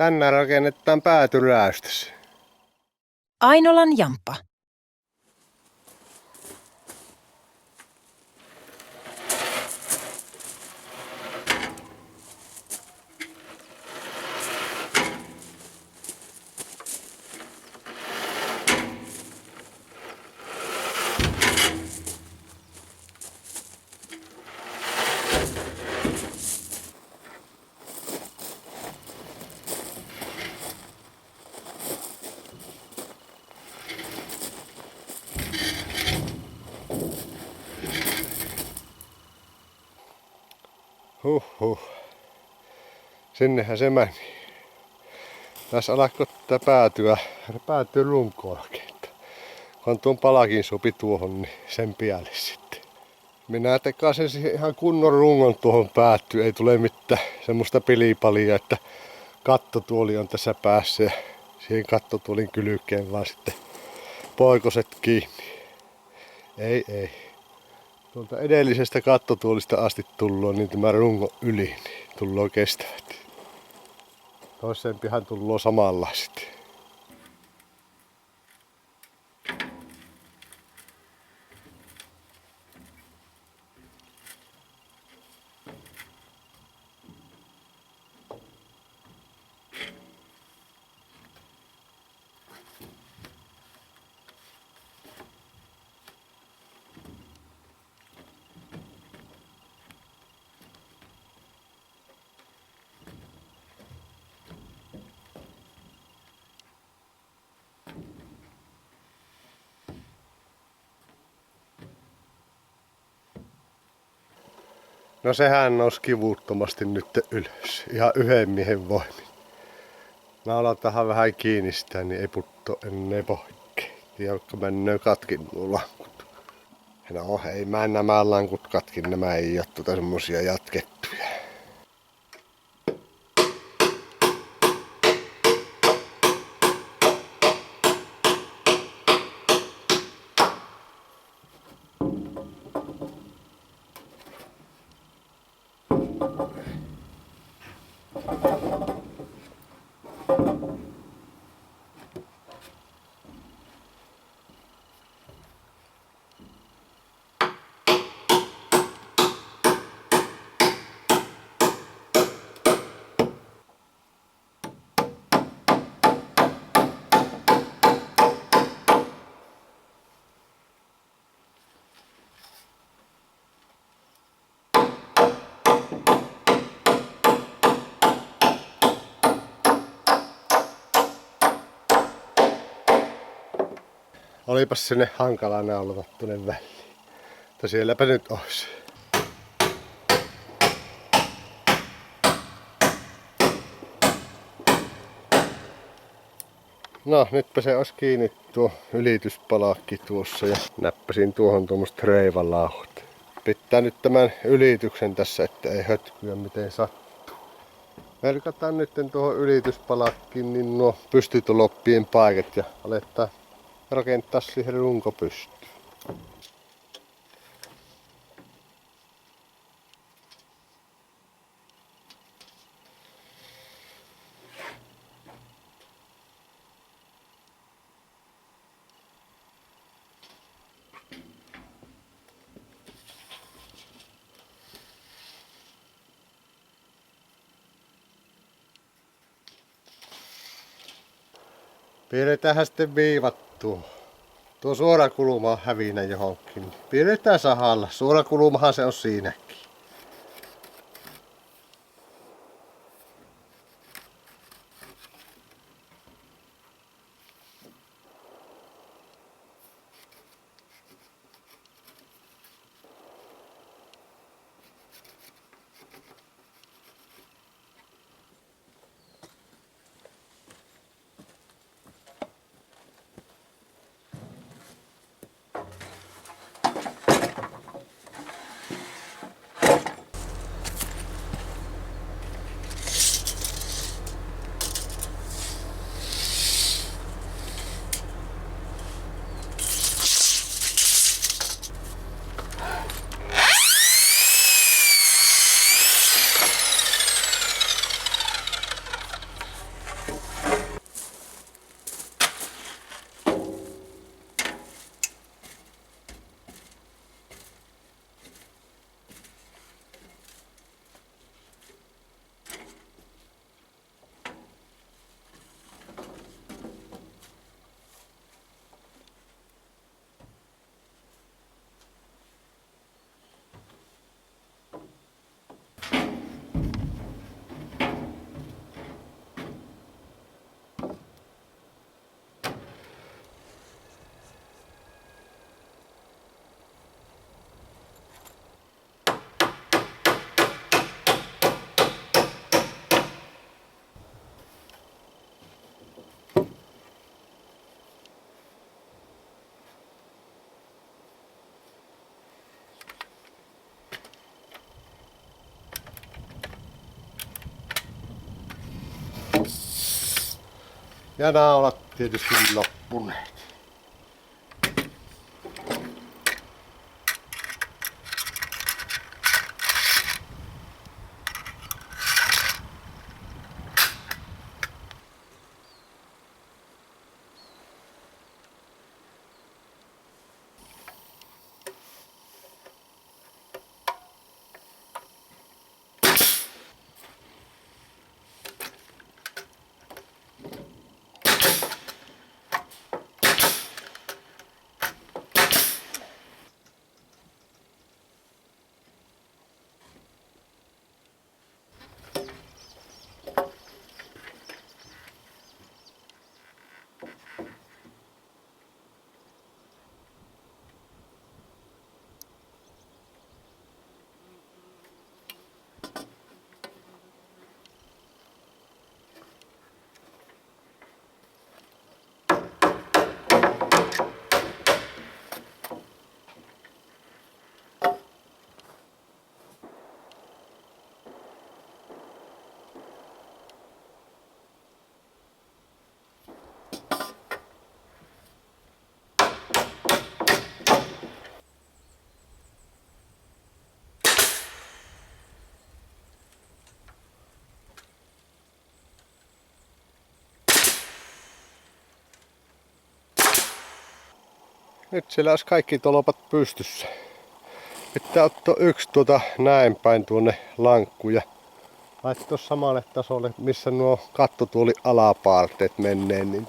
Tänään rakennetaan päätyräystys. Ainolan Jamppa. Huhhuh. Sinnehän se meni. Tässä alkoi tätä päätyy runkoon rakentaa. Kun tuon palakin sopi tuohon, niin sen päälle sitten. Minä tekasin siihen ihan kunnon rungon tuohon päättyy. Ei tule mitään semmoista pilipalia, että kattotuoli on tässä päässä ja siihen kattotuolin kylkeen vaan sitten poikoset kiinni. Ei. Tuolta edellisestä kattotuolista asti tullaan, niin tämä runko yli, niin tullaan kestävät. Toisempihan tullaan samanlaiset. No sehän nousi kivuttomasti nyt ylös. Ihan yhden miehen voimin. Naulataan vähän kiinni sitä, niin ei putto ennen poikki. Tiedätkö mennään katkin nuo lankut. No ei mä nämä lankut katkin, nämä ei ole semmosia jatkettuja. Olipas sinne hankala naulata tuonne väliin. Mutta sielläpä nyt olisi. No nytpä se olisi kiinni tuo ylityspalakki tuossa ja näppäsin tuohon tuommoista reivalauhut. Pitää nyt tämän ylityksen tässä, että ei hötkyä miten sattuu. Merkataan nyt tuohon ylityspalakkiin niin nuo pystytuloppien paikat ja aletaan rakentaa siihen runko pystyyn. Piirretäänhän sitten viivat tuo. Tuo suora kulma on hävinä johonkin. Piirretään sahalla. Suora kulmahan se on siinäkin. Ja naulat tietysti loppuneet. Nyt siellä olisi kaikki tolpat pystyssä. Pitää ottaa yksi näin päin tuonne lankku ja laittaa samalle tasolle, missä nuo kattotuoli alaparteet menee, niin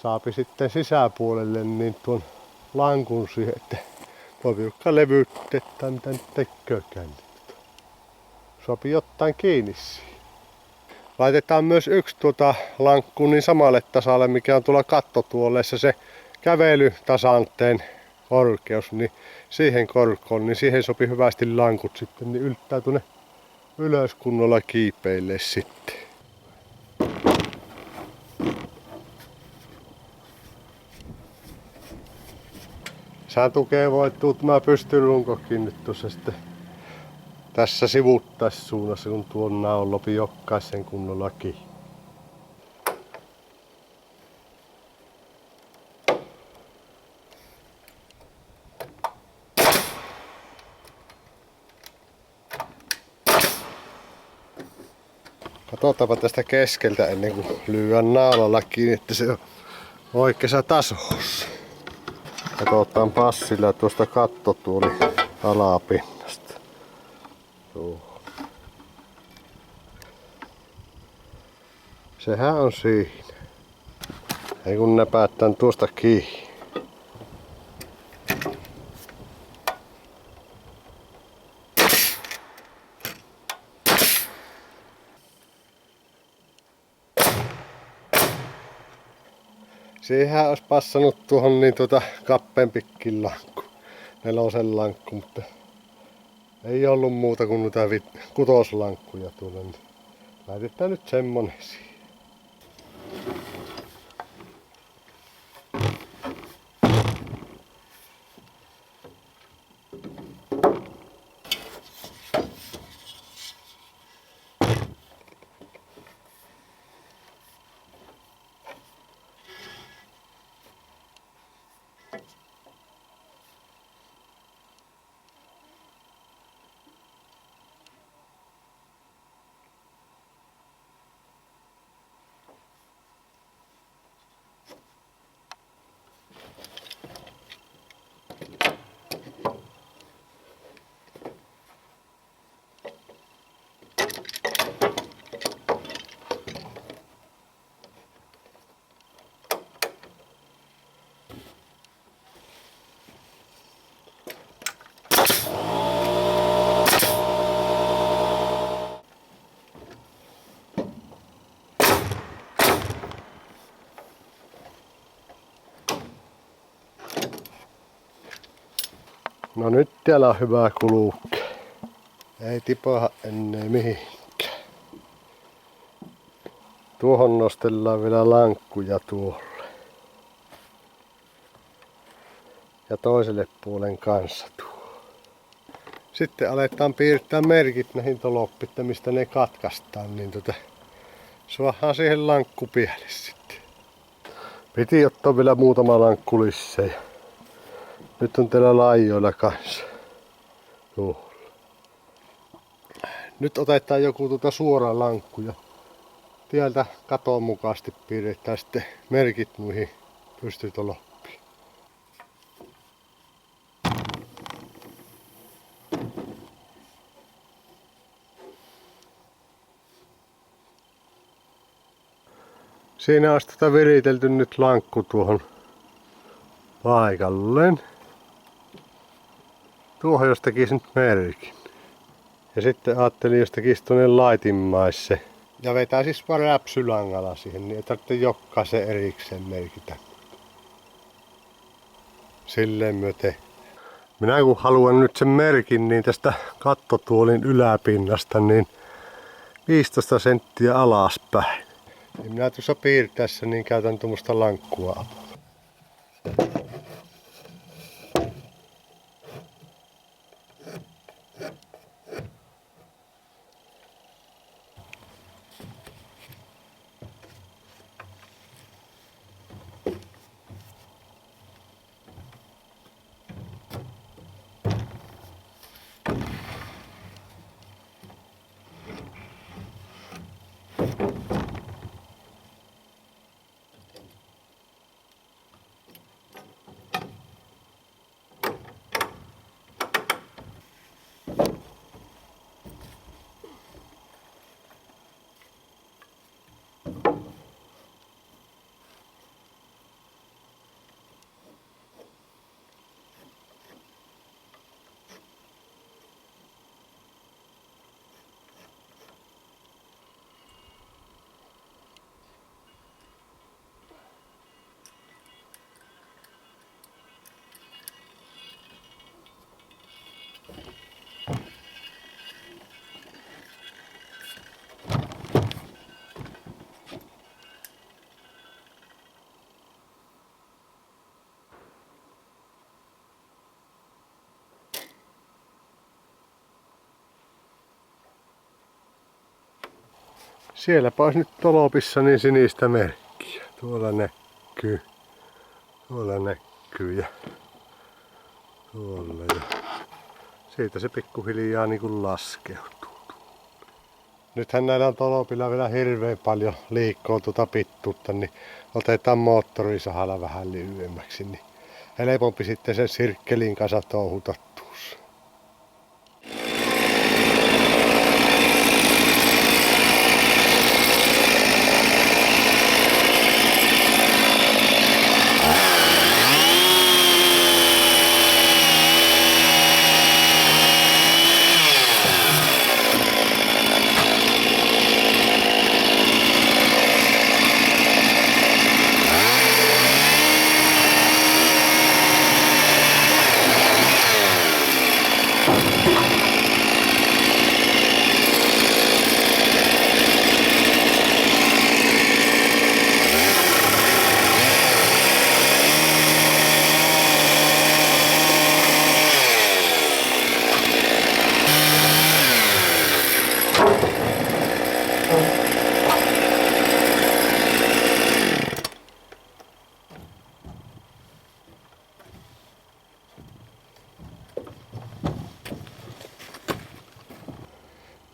saapi sitten sisäpuolelle niin tuon lankun siihen, että voi vaikka levytetään mitä nyt tekökään. Saapi jotain kiinni siihen. Laitetaan myös yksi lankku niin samalle tasalle, mikä on tuolla kattotuoleissa se kävelytasanteen korkeus, niin siihen korkoon, niin siihen sopii hyvästi lankut sitten, niin yltää tuonne ylös kunnolla kiipeille sitten. Sään tukee voittuu tämä pystyrunkokin nyt tuossa sitten tässä sivuttaissuunnassa, kun tuon naon lopi jokaisen kunnolla kiinni. Katsotaanpa tästä keskeltä ennen kuin lyödään naulalla kiinni, että se on oikeassa tasossa. Katsotaan passilla tuosta kattotuoli alapinnasta. Tuo. Sehän on siinä. Ei kun näpäytään tuosta kiinni. Siihen olisi passannut tuohon niin kappeen pikkin lankku, nelosen lankku, mutta ei ollut muuta kuin noita kutoslankkuja tuolla, niin laitetaan nyt semmonen siihen. No nyt täällä on hyvä kulkea. Ei tipaha ennen mihinkään. Tuohon nostellaan vielä lankkuja tuolle. Ja toiselle puolen kanssa tuo. Sitten aletaan piirtää merkit näihin toloppiin, mistä ne katkaistaan. Niin Saadaan siihen lankku päälle sitten. Piti ottaa vielä muutama lankku lisää. Nyt on täällä laijoilla kanssa. Tuolla. Nyt otetaan joku suora lankku ja täältä katon mukaisesti piirretään sitten merkit muihin pystytoloppiin. Siinä on viritelty nyt lankku tuohon paikalleen. Tuohon jos tekisi nyt merkin. Ja sitten ajattelin jos tekisi tuonne laitinmaisse. Ja vetää siis vaan räpsylangalla siihen, niin ei tarvitse jokaisen erikseen merkitä. Silleen myöten. Minä kun haluan nyt sen merkin, niin tästä kattotuolin yläpinnasta, niin 15 senttiä alaspäin. Ja minä tuossa piirtäessä niin käytän tuommoista lankkua apua. Sielläpä olisi nyt tolopissa niin sinistä merkkiä. Tuolla näkyy. Tuolla näkyy ja tuolla ja siitä se pikkuhiljaa niin kuin laskeutuu. Nythän näillä on tolopilla vielä hirveän paljon liikkoa tuota pittuutta, niin otetaan moottorisahalla vähän lyhyemmäksi, niin helpompi sitten sen sirkkelin kanssa touhuta tuossa.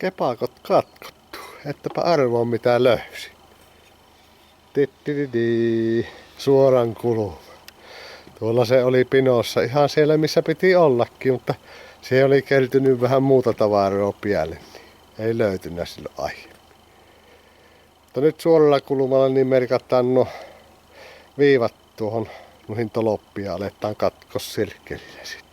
Kepakot katkottu, ettäpä arvoa mitä löysi. Tittididi. Suoran kuluma. Tuolla se oli pinossa ihan siellä missä piti ollakin, mutta se oli kertynyt vähän muuta tavaraa päälle, niin ei löytynyt silloin aiemmin. Mutta nyt suoralla kulumalla niin merkataan nuo viivat tuohon noihin toloppiin ja aletaan katkoa sirkkelillä sitten.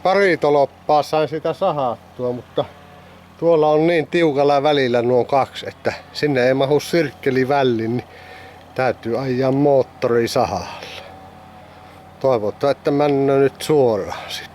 pari toloppaa sain sitä sahattua, mutta tuolla on niin tiukalla välillä nuo kaksi, että sinne ei mahu sirkkeli väliin, niin täytyy ajaa moottori sahalla. Toivotaan, että mennään nyt suoraan sitten.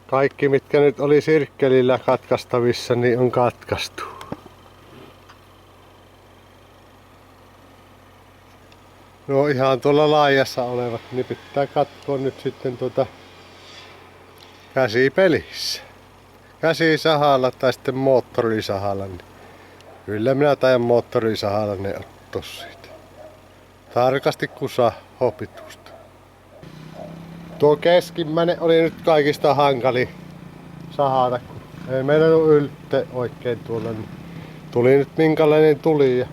Kaikki mitkä nyt oli sirkkelillä katkaistavissa, niin on katkaistu. No ihan tuolla laajassa olevat, niin pitää katsoa nyt sitten käsipelissä. Käsisahalla tai sitten moottorisahalla. Niin kyllä minä taidan moottorisahalla ne ottaa siitä. Tarkasti kun saa hopitusta. Tuo keskimmäinen oli nyt kaikista hankali sahata, kun ei meillä ole ylte oikein tuolla. Niin tuli nyt minkälainen tuli ja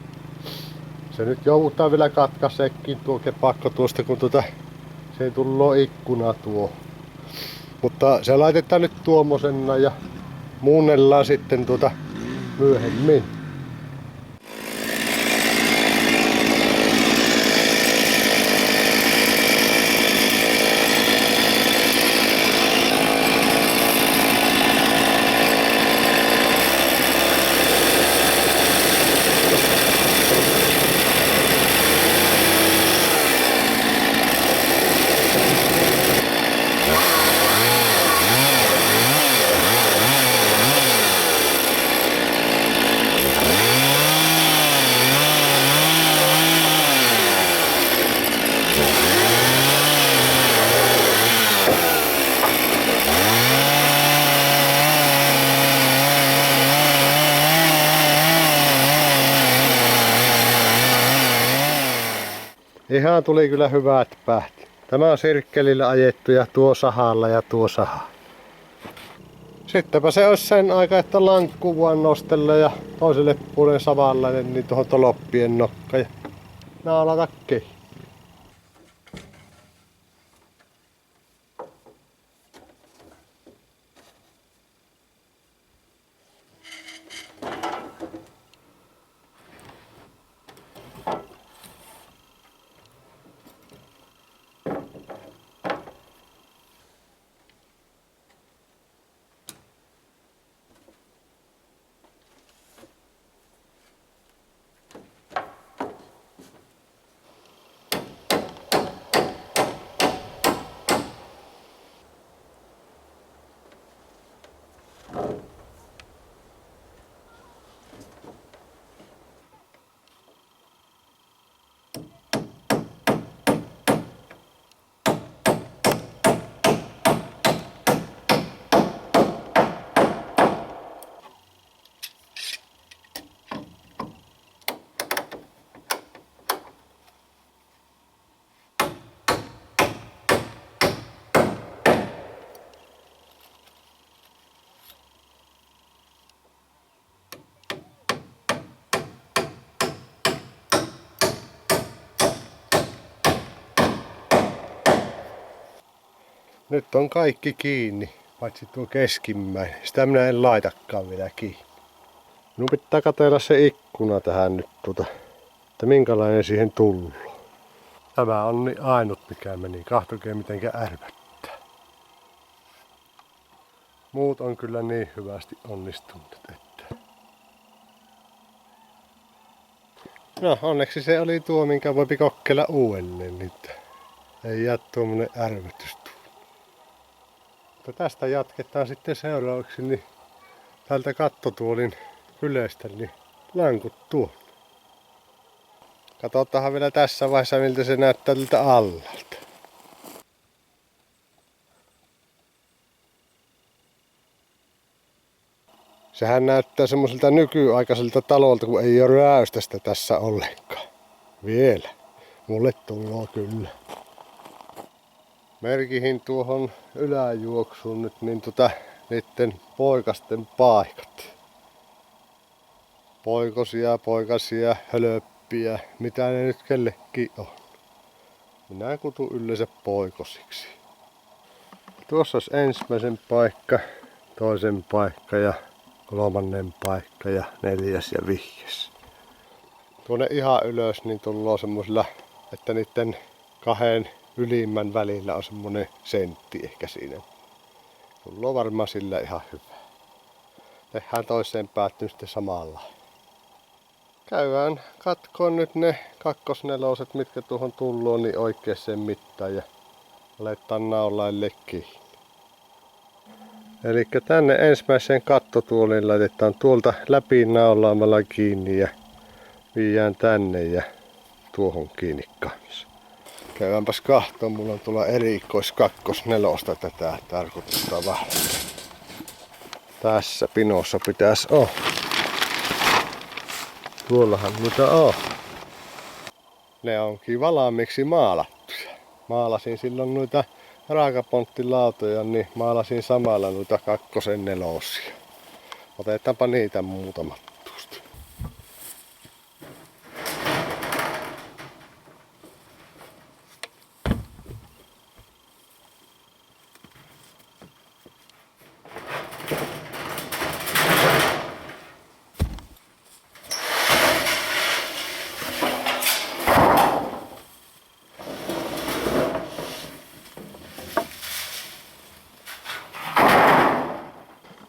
se nyt joudutaan vielä katkaisekin tuo kepakko tuosta, kun se tulee ikkuna tuo. Mutta se laitetaan nyt tuommoisena ja muunnellaan sitten myöhemmin. Ihan tuli kyllä hyvät päät. Tämä on sirkkelillä ajettu ja tuo sahalla ja tuo saha. Sittenpä se olisi sen aika, että lankku vaan nostella ja toiselle puolen samanlainen niin tuohon toloppien nokka ja naulata kiinni. Nyt on kaikki kiinni, paitsi tuo keskimmäinen. Sitä minä en laitakaan vielä kiinni. Minun pitää katsella se ikkuna tähän nyt, että minkälainen siihen tullut. Tämä on niin ainut mikä meni. Kahtokeen mitenkä ärvättää. Muut on kyllä niin hyvästi onnistunut, että... No onneksi se oli tuo, minkä voi kokeilla uudelleen. Niin ei jää tuommoinen ärvytys. Mutta tästä jatketaan sitten seuraavaksi niin tältä kattotuolin yleistä niin lankut tuon. Katsotaan vielä tässä vaiheessa miltä se näyttää tältä allalta. Sehän näyttää semmoiselta nykyaikaiselta talolta, kun ei ole räystästä tässä ollenkaan. Vielä. Mulle tullaan kyllä. Merkihin tuohon yläjuoksuun nyt niin niitten poikasten paikat. Poikasia, hölöppiä, mitä ne nyt kellekin on. Minä kutsun yleensä poikosiksi. Tuossa olisi ensimmäisen paikka, toisen paikka ja kolmannen paikka ja neljäs ja viides. Tuonne ihan ylös niin tullaan semmosilla, että niiden kahden ylimmän välillä on semmonen sentti ehkä siinä. Tullaan varmaan sillä ihan hyvä. Tehdään toiseen päättyyn sitten samalla. Käydään katkoon nyt ne kakkosneloset, mitkä tuohon tulloo, niin oikeeseen mittaan ja aletaan naulaille kiinni. Eli tänne ensimmäiseen kattotuoliin laitetaan tuolta läpi naulaamalla kiinni ja viedään tänne ja tuohon kiinni kanssa. Käydäänpäs kahtoon, mulla on tuolla erikois kakkosnelosta tätä tarkoittaa. Tässä pinossa pitäisi olla. Tuollahan niitä on. Ne onkin valmiiksi maalattuja. Maalasin silloin noita raakaponttilautoja, niin maalasin samalla noita kakkosen nelosia. Otetaanpa niitä muutamat tuosta.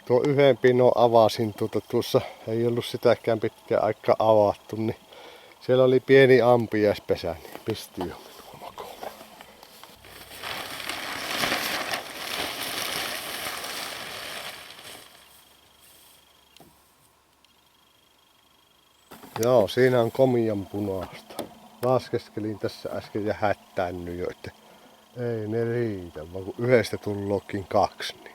Tuo yhden pinon avasin tuossa, ei ollut sitäkään pitkään aikaa avattu, niin siellä oli pieni ampiaispesä, niin pisti jo minua makoon. Joo, siinä on komian punaista. Laskeskelin tässä äsken ja hättäänny jo, että ei ne riitä, vaan kun yhdestä tullookin kaksi, niin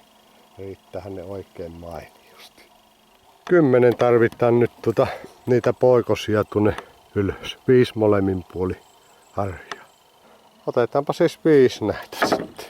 riittäähän ne oikein mainiosti. 10 tarvitaan nyt niitä poikosia tuonne ylös. 5 molemmin puoli harjaa. Otetaanpa siis 5 näitä sitten.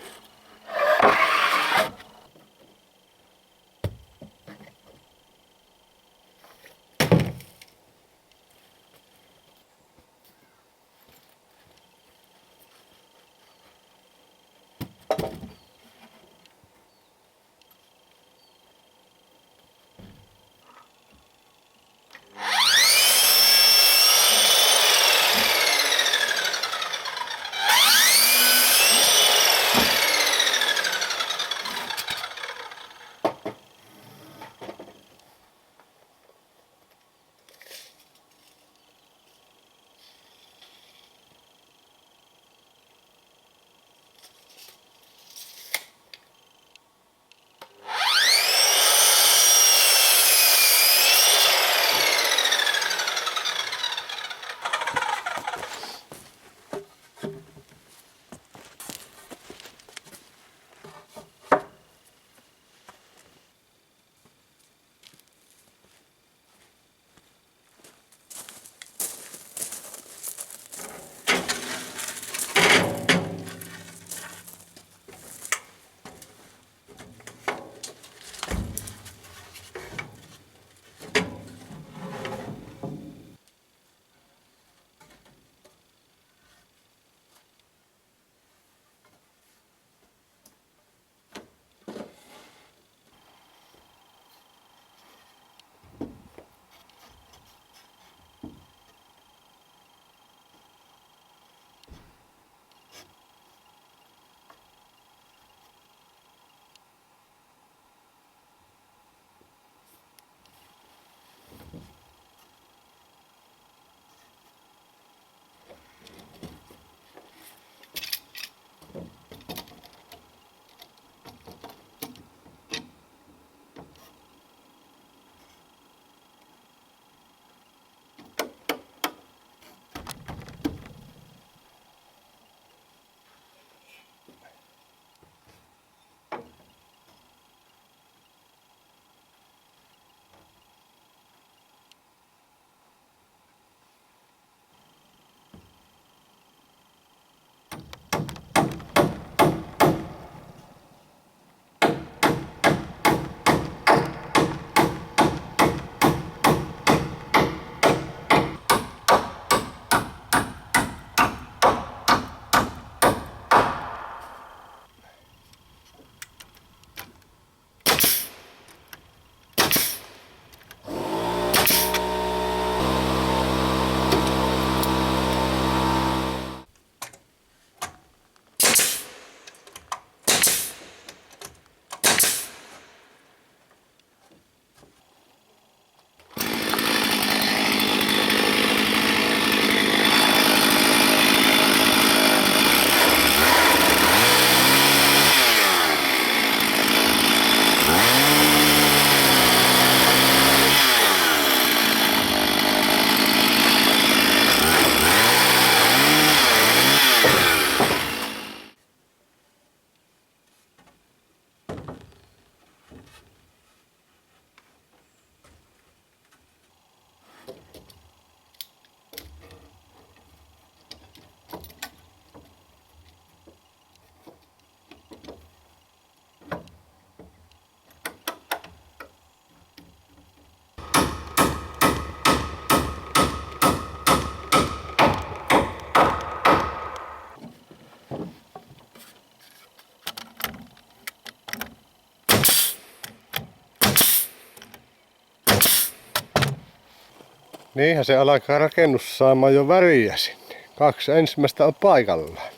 Niinhän se alkaa rakennus saamaan jo väriä sinne. 2 ensimmäistä on paikallaan.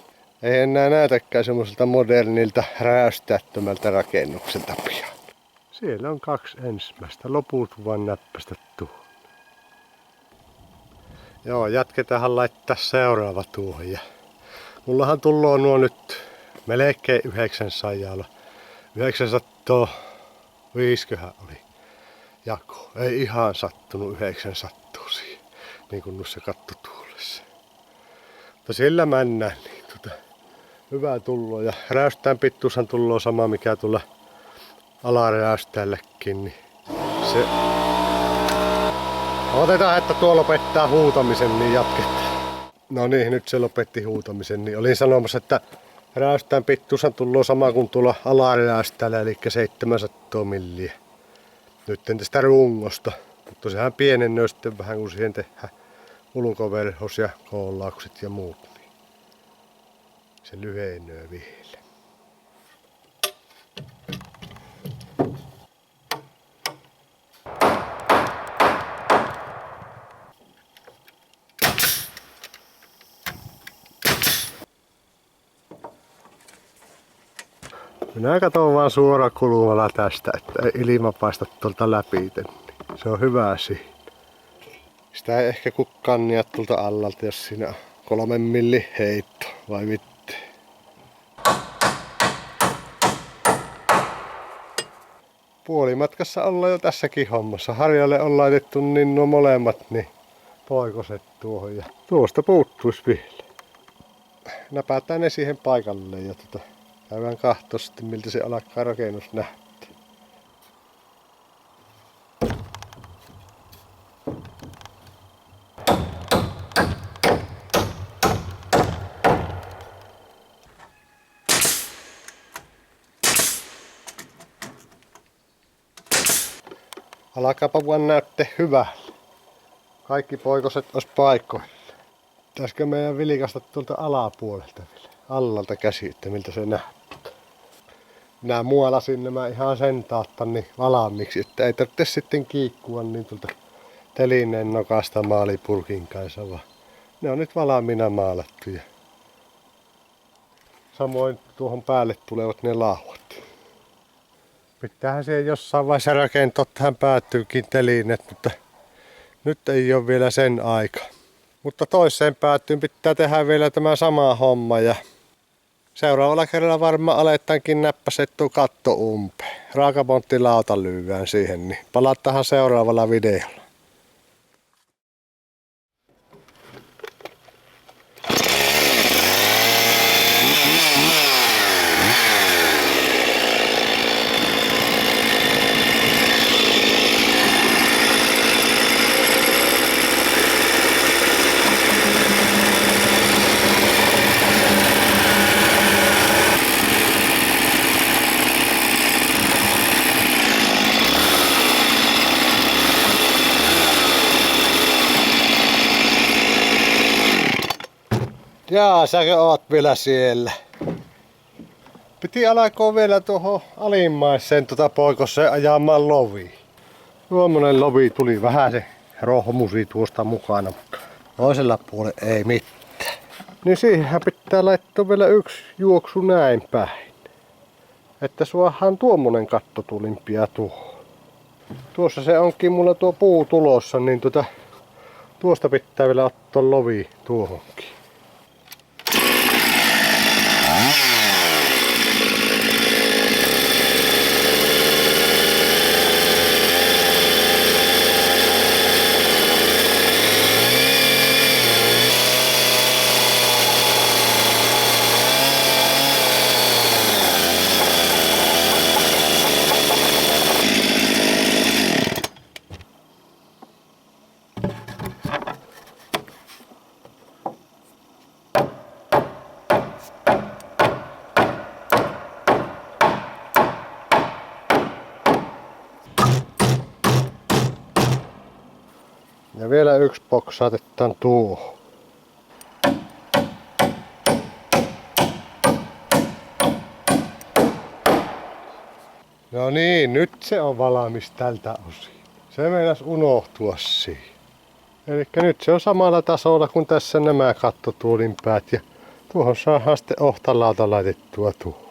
Ei enää näytäkään semmoiselta modernilta räystättömältä rakennukselta pian. Siellä on 2 ensimmäistä. Loput vaan näppästä tuohon. Joo, jatketaan laittaa seuraava tuohon. Ja mullahan tulloo nuo nyt melkein 900. 905 oli jako. Ei ihan sattunut 900 siihen, niin kuin noissa kattotuolissa. Mutta sillä mennään, niin hyvä tulloo. Ja räystään pittuushan tulloo sama mikä tulla alaräystäällekin. Niin se... Otetaan, että tuo lopettaa huutamisen, niin jatketaan. No niin, nyt se lopetti huutamisen. Niin olin sanomassa, että räystään pittuushan tulloo sama kuin tuolla alaräystäällä, eli 700 milliä. Nyt tästä rungosta. Mutta sehän pienenee sitten vähän, kun siihen tehdään ulkoverhos ja koolaukset ja muut. Niin se lyhenee vielä. Minä katson vaan suora kulmalla tästä, että ei ilma paista tuolta läpi. Se on hyvä siinä. Sitä ei ehkä kukaan niat tuolta allalta, jos siinä on 3 millin heitto, vai mitte. Puolimatkassa ollaan jo tässäkin hommassa. Harjalle on laitettu niin nuo molemmat niin poikoset tuohon ja tuosta puuttuisi vielä. Näpätään ne siihen paikalle ja käydään kahtoo sitten miltä se alkaa rakennus näyttää. Alkaapa vaan näytte hyvälle. Kaikki poikoset olisi paikoilla. Pitäisikö meidän vilkasta tuolta alapuolelta vielä? Allalta käsi, että miltä se näyttää. Minä muolasin nämä ihan sen tautta niin valmiiksi, että ei tarvitse sitten kiikkua niin tuolta telineen nokasta maalipurkin kanssa, vaan ne on nyt valmiina maalattuja. Samoin tuohon päälle tulevat ne lauat. Pitäähän siihen jossain vaiheessa rakentaa, tähän päättyykin telineet, mutta nyt ei ole vielä sen aika. Mutta toiseen päättyyn pitää tehdä vielä tämä sama homma ja seuraavalla kerralla varmaan aletaankin näppäsettua katto umpeen. Raakamonttilauta lyydään siihen, niin palataan seuraavalla videolla. Jaa, säkö oot vielä siellä? Piti alkaa vielä tuohon alimmaiseen poikoseen ajamaan lovi. Tuommoinen lovi tuli vähän se rohmusi tuosta mukana, mutta toisella puolella ei mitään. Niin siihenhän pitää laittaa vielä yksi juoksu näin päin. Että suohan tuommoinen kattotulimpia tuohon. Tuossa se onkin mulla tuo puu tulossa, niin tuosta pitää vielä ottaa lovi tuohonkin. Ja vielä yksi poksaatetaan tuohon. No niin, nyt se on valmis tältä osin. Se meinas unohtua siihen. Eli nyt se on samalla tasolla kuin tässä nämä kattotuolin päät ja tuohon saadaan sitten ohtalauta laitettua tuohon.